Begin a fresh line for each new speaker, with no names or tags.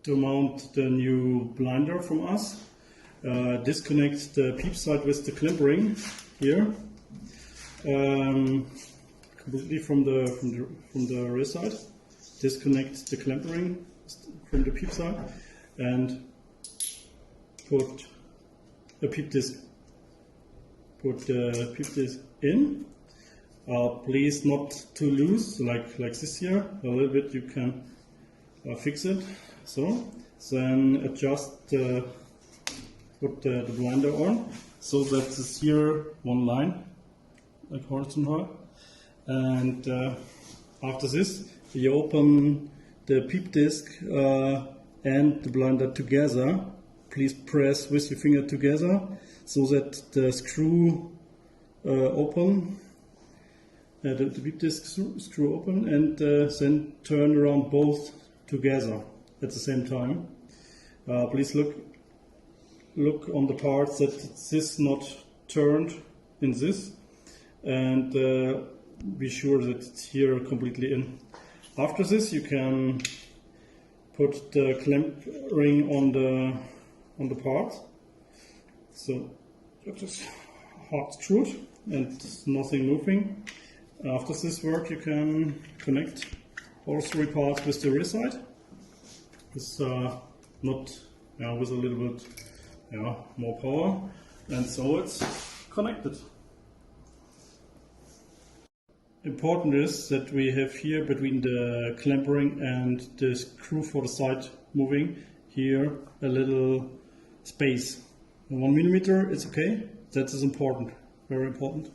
to mount the new blinder from us. Disconnect the peep side with the clamp ring here, completely from the rear side. Disconnect the clamp ring from the peep side and put a peep disc. Put the peep disc in. Please not too loose, like this here. A little bit you can fix it. So then adjust. Put the blinder on, so that is here one line, like horizontal. And after this, you open the peep disc and the blinder together. Please press with your finger together, so that the screw open, the peep disc screw open, and then turn around both together at the same time. Please look on the parts that this is not turned in this, and be sure that it's here completely in. After this, you can put the clamp ring on the part. So that is hard screwed and nothing moving. After this work, you can connect all three parts with the rear side. It's not with a little bit more power, and so it's connected. Important is that we have here between the clamp ring and the screw for the side moving here a little space. 1 millimeter, it's okay. That is important, very important.